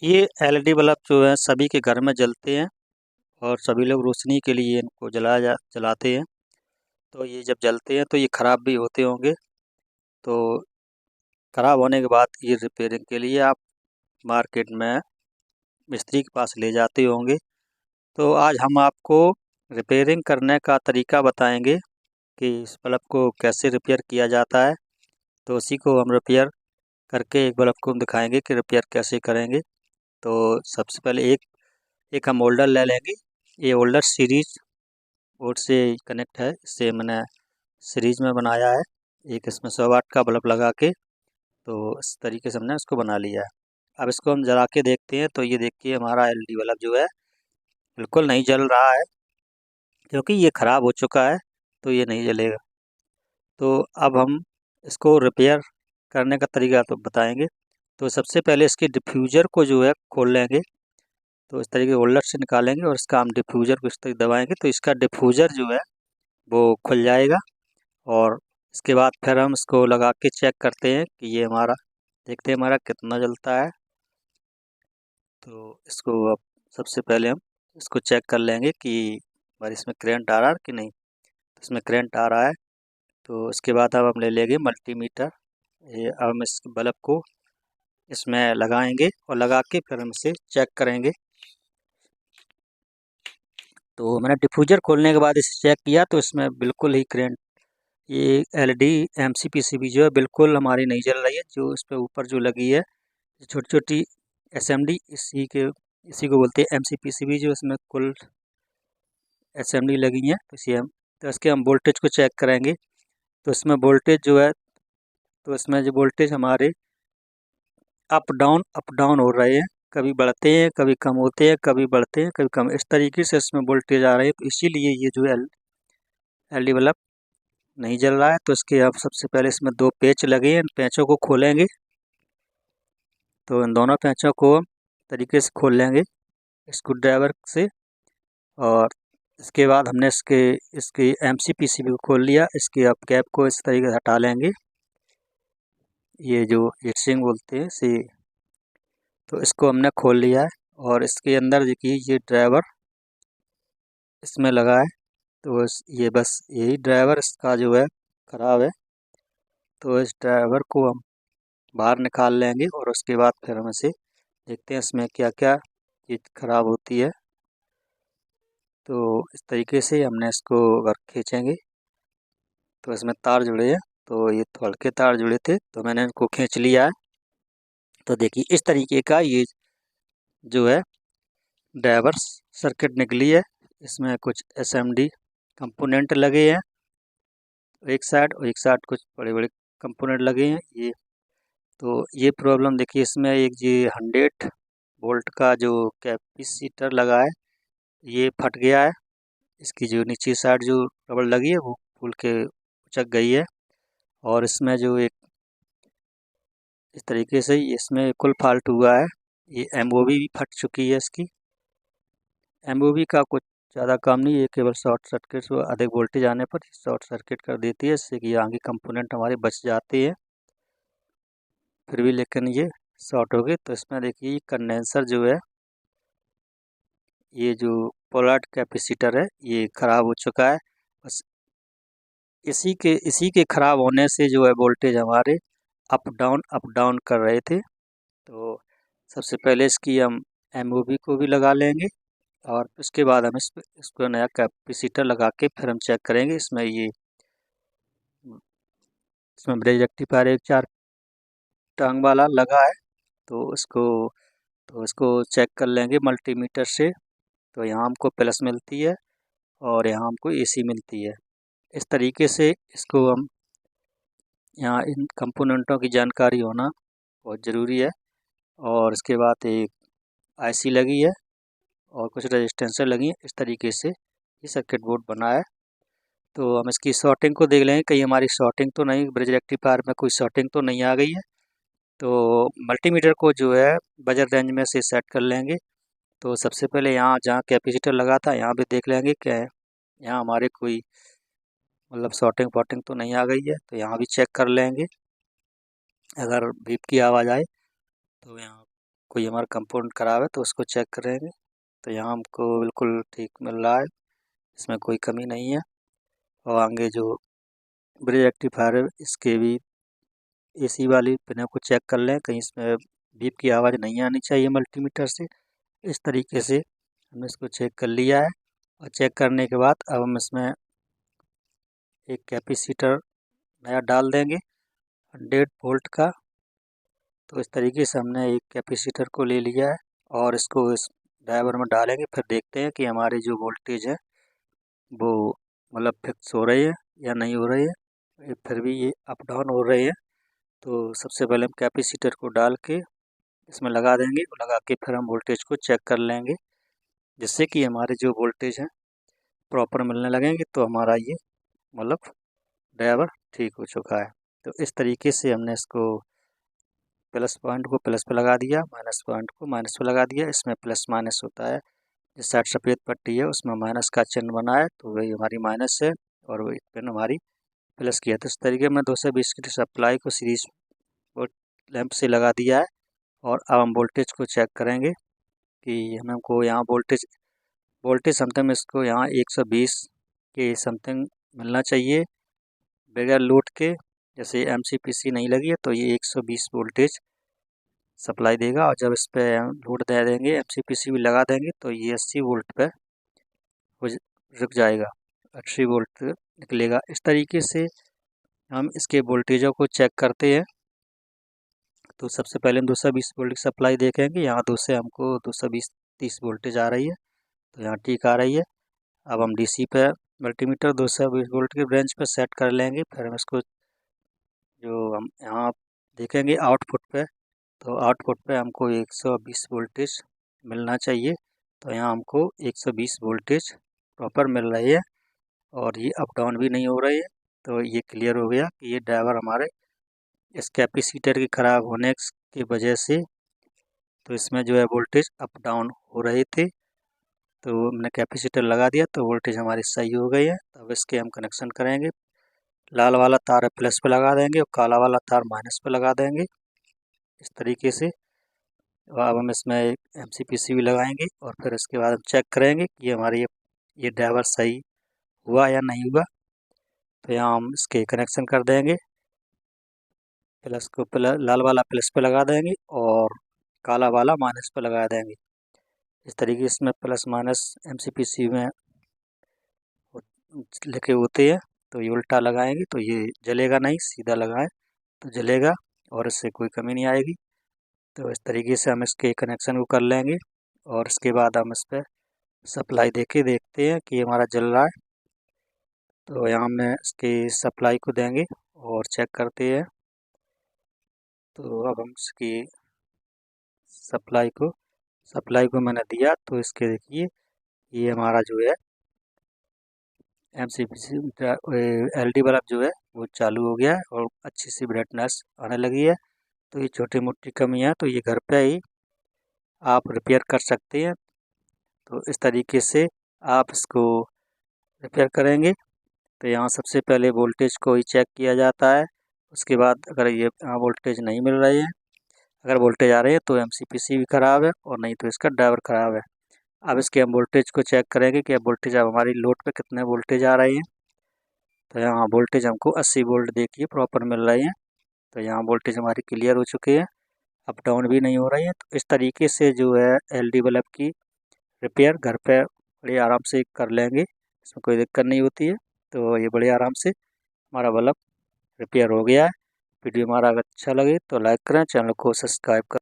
ये LED bulb जो है सभी के घर में जलते हैं और सभी लोग रोशनी के लिए इनको जलाते हैं। तो ये जब जलते हैं तो ये ख़राब भी होते होंगे। तो ख़राब होने के बाद ये रिपेयरिंग के लिए आप मार्केट में मिस्त्री के पास ले जाते होंगे। तो आज हम आपको रिपेयरिंग करने का तरीका बताएंगे कि इस बल्ब को कैसे रिपेयर किया जाता है। तो उसी को हम रिपेयर करके एक बल्ब को हम दिखाएंगे कि रिपेयर कैसे करेंगे। तो सबसे पहले एक एक हम होल्डर ले लेंगे। ये होल्डर सीरीज बोर्ड से कनेक्ट है, इससे मैंने सीरीज में बनाया है। एक इसमें 100 वाट का बल्ब लगा के तो इस तरीके से हमने इसको बना लिया है। अब इसको हम जला के देखते हैं। तो ये देखिए हमारा एलईडी बल्ब जो है बिल्कुल नहीं जल रहा है, क्योंकि ये ख़राब हो चुका है। तो ये नहीं जलेगा। तो अब हम इसको रिपेयर करने का तरीका तो बताएंगे। तो सबसे पहले इसके डिफ्यूज़र को जो है खोल लेंगे। तो इस तरीके होल्डर से निकालेंगे और इसका हम डिफ्यूज़र को इस तरीके दबाएंगे तो इसका डिफ्यूज़र जो है वो खुल जाएगा। और इसके बाद फिर हम इसको लगा के चेक करते हैं कि ये हमारा, देखते हैं हमारा कितना जलता है। तो इसको अब सबसे पहले हम इसको चेक कर लेंगे कि हमारे इसमें करंट आ रहा है कि नहीं। तो इसमें करंट आ रहा है। तो इसके बाद अब हम ले लेंगे मल्टीमीटर। ये अब हम इस बल्ब को इसमें लगाएंगे और लगा के फिर हम इसे चेक करेंगे। तो मैंने डिफ्यूज़र खोलने के बाद इसे चेक किया तो इसमें बिल्कुल ही करंट, ये एलईडी एमसीपीसीबी जो है बिल्कुल हमारी नहीं जल रही है। जो इस पे ऊपर जो लगी है छोटी छोटी एसएमडी, इसी को बोलते हैं एमसीपीसीबी। जो इसमें कुल एसएमडी लगी हैं तो इसी हम, तो इसके हम वोल्टेज को चेक करेंगे। तो इसमें वोल्टेज जो है, तो इसमें जो वोल्टेज हमारे अप डाउन हो रहे हैं, कभी बढ़ते हैं कभी कम होते हैं, कभी बढ़ते हैं कभी कम, इस तरीके से इसमें वोल्टेज आ रहे हैं। तो इसीलिए ये जो एलईडी बल्ब नहीं जल रहा है। तो इसके अब सबसे पहले इसमें 2 पेच लगे हैं, इन पेचों को खोलेंगे। तो इन दोनों पेचों को तरीके से खोल लेंगे स्क्रू ड्राइवर से। और इसके बाद हमने इसकी एमसीपीसीबी को खोल लिया। इसके अब कैप को इस तरीके से हटा लेंगे, ये जो हीटसिंक बोलते हैं इसे। तो इसको हमने खोल लिया है और इसके अंदर देखिए ये ड्राइवर इसमें लगा है। तो ये बस यही ड्राइवर इसका जो है ख़राब है। तो इस ड्राइवर को हम बाहर निकाल लेंगे और उसके बाद फिर हम इसे देखते हैं इसमें क्या क्या चीज़ ख़राब होती है। तो इस तरीके से हमने इसको अगर खींचेंगे तो इसमें तार जुड़े हैं। तो ये तो हल्के तार जुड़े थे तो मैंने इनको खींच लिया है। तो देखिए इस तरीके का ये जो है ड्राइवर सर्किट निकली है। इसमें कुछ एसएमडी कंपोनेंट लगे हैं एक साइड, और एक साइड कुछ बड़े बड़े कंपोनेंट लगे हैं ये। तो ये प्रॉब्लम देखिए इसमें एक ये 100 वोल्ट का जो कैपेसिटर लगा है ये फट गया है। इसकी जो नीचे साइड जो रबड़ लगी है वो फूल के उचक गई है। और इसमें जो एक इस तरीके से इसमें कुल फाल्ट हुआ है। ये एमओवी भी फट चुकी है इसकी। एमओवी का कुछ ज़्यादा काम नहीं है, केवल शॉर्ट सर्किट से अधिक वोल्टेज आने पर शॉर्ट सर्किट कर देती है, इससे कि आगे कंपोनेंट हमारे बच जाते हैं। फिर भी लेकिन ये शॉर्ट हो गई। तो इसमें देखिए कंडेंसर जो है, ये जो पोलार्ड कैपेसिटर है ये ख़राब हो चुका है। बस इसी के ख़राब होने से जो है वोल्टेज हमारे अप डाउन कर रहे थे। तो सबसे पहले इसकी हम एमओवी को भी लगा लेंगे और उसके बाद हम इसको नया कैपेसिटर लगा के फिर हम चेक करेंगे। इसमें ब्रिज रेक्टिफायर एक 4 टांग वाला लगा है। तो इसको चेक कर लेंगे मल्टीमीटर से। तो यहाँ हमको प्लस मिलती है और यहाँ हमको एसी मिलती है। इस तरीके से इसको हम, यहाँ इन कंपोनेंटों की जानकारी होना बहुत ज़रूरी है। और इसके बाद एक आईसी लगी है और कुछ रजिस्टेंसर लगी हैं। इस तरीके से ये सर्किट बोर्ड बना है। तो हम इसकी शॉर्टिंग को देख लेंगे, कहीं हमारी शॉर्टिंग तो नहीं, ब्रिज रेक्टिफायर में कोई शॉर्टिंग तो नहीं आ गई है। तो मल्टीमीटर को जो है बजर रेंज में से सेट कर लेंगे। तो सबसे पहले यहाँ जहाँ कैपेसिटर लगा था यहाँ भी देख लेंगे क्या है, यहाँ हमारे कोई मतलब शॉर्टिंग वॉर्टिंग तो नहीं आ गई है। तो यहाँ भी चेक कर लेंगे। अगर बीप की आवाज़ आए तो यहाँ कोई हमारा कंपोनेंट ख़राब है तो उसको चेक करेंगे। तो यहाँ हमको बिल्कुल ठीक मिल रहा है, इसमें कोई कमी नहीं है। और आगे जो ब्रिज रेक्टिफायर है इसके भी एसी वाली पिनों को चेक कर लें, कहीं इसमें बीप की आवाज़ नहीं आनी चाहिए मल्टीमीटर से। इस तरीके से हमने इसको चेक कर लिया है। और चेक करने के बाद अब हम इसमें एक कैपेसिटर नया डाल देंगे 100 वोल्ट का। तो इस तरीके से हमने एक कैपेसिटर को ले लिया है और इसको इस ड्राइवर में डालेंगे। फिर देखते हैं कि हमारी जो वोल्टेज है वो मतलब फिक्स हो रही है या नहीं हो रही है, फिर भी ये अप डाउन हो रही है। तो सबसे पहले हम कैपेसिटर को डाल के इसमें लगा देंगे, लगा के फिर हम वोल्टेज को चेक कर लेंगे, जिससे कि हमारे जो वोल्टेज हैं प्रॉपर मिलने लगेंगे। तो हमारा ये मतलब ड्राइवर ठीक हो चुका है। तो इस तरीके से हमने इसको प्लस पॉइंट को प्लस पे लगा दिया, माइनस पॉइंट को माइनस पे लगा दिया। इसमें प्लस माइनस होता है, जिस साइड सफ़ेद पट्टी है उसमें माइनस का चिन्ह बना है तो वही हमारी माइनस है और वही पिन हमारी प्लस की है। तो इस तरीके में 220 की सप्लाई को सीरीज लैंप से लगा दिया है। और अब हम वोल्टेज को चेक करेंगे कि हमको यहाँ वोल्टेज समथिंग इसको यहाँ 120 के समथिंग मिलना चाहिए बगैर लोड के। जैसे MCPC नहीं लगी है तो ये 120 वोल्टेज सप्लाई देगा। और जब इस पर लोड दे देंगे, MCPC भी लगा देंगे, तो ये 80 वोल्ट पे रुक जाएगा, 80 वोल्ट निकलेगा। इस तरीके से हम इसके वोल्टेजों को चेक करते हैं। तो सबसे पहले हम 220 वोल्ट की सप्लाई देखेंगे, यहाँ 2 से हमको 220-30 वोल्टेज आ रही है, तो यहाँ ठीक आ रही है। अब हम DC पे मल्टीमीटर 220 वोल्ट के रेंज पे सेट कर लेंगे। फिर हम इसको जो हम यहाँ देखेंगे आउटपुट पे, तो आउटपुट पे हमको 120 वोल्टेज मिलना चाहिए। तो यहाँ हमको 120 वोल्टेज प्रॉपर मिल रही है और ये अप डाउन भी नहीं हो रही है। तो ये क्लियर हो गया कि ये ड्राइवर हमारे इस कैपेसिटर के ख़राब होने की वजह से तो इसमें जो है वोल्टेज अप डाउन हो रहे थे। तो हमने कैपेसिटर लगा दिया तो वोल्टेज हमारी सही हो गई है। अब इसके हम कनेक्शन करेंगे। लाल वाला तार प्लस पे लगा देंगे और काला वाला तार माइनस पे लगा देंगे इस तरीके से। अब हम इसमें एक MCPC भी लगाएंगे और फिर इसके बाद हम चेक करेंगे कि ये हमारी ये ड्राइवर सही हुआ या नहीं हुआ। तो यहाँ हम इसके कनेक्शन कर देंगे, प्लस को लाल वाला प्लस पे लगा देंगे और काला वाला माइनस पे लगा देंगे। इस तरीके से इसमें प्लस माइनस MCPC में लिखे होते हैं। तो ये उल्टा लगाएंगे तो ये जलेगा नहीं, सीधा लगाएं तो जलेगा और इससे कोई कमी नहीं आएगी। तो इस तरीके से हम इसके कनेक्शन को कर लेंगे और इसके बाद हम इस पर सप्लाई दे के देखते हैं कि हमारा जल रहा है। तो यहाँ में इसकी सप्लाई को देंगे और चेक करते हैं। तो अब हम इसकी सप्लाई को मैंने दिया तो इसके देखिए ये हमारा जो है MCPC LED बल्ब जो है वो चालू हो गया है और अच्छी सी ब्राइटनेस आने लगी है। तो ये छोटी मोटी कमी है तो ये घर पे ही आप रिपेयर कर सकते हैं। तो इस तरीके से आप इसको रिपेयर करेंगे। तो यहाँ सबसे पहले वोल्टेज को ही चेक किया जाता है। उसके बाद अगर ये यहाँ वोल्टेज नहीं मिल रही है, अगर वोल्टेज आ रही है तो MCPC भी ख़राब है और नहीं तो इसका ड्राइवर ख़राब है। अब इसके हम वोल्टेज को चेक करेंगे कि अब वोल्टेज अब हमारी लोड पे कितने वोल्टेज आ रही है। तो यहाँ वोल्टेज हमको 80 वोल्ट देखिए प्रॉपर मिल रही है। तो यहाँ वोल्टेज हमारी क्लियर हो चुकी है, अप डाउन भी नहीं हो रही है। तो इस तरीके से जो है LED बल्ब की रिपेयर घर पे बड़े आराम से कर लेंगे, इसमें कोई दिक्कत नहीं होती है। तो ये बड़े आराम से हमारा बल्ब रिपेयर हो गया है। वीडियो हमारा अगर अच्छा लगे तो लाइक करें, चैनल को सब्सक्राइब करें।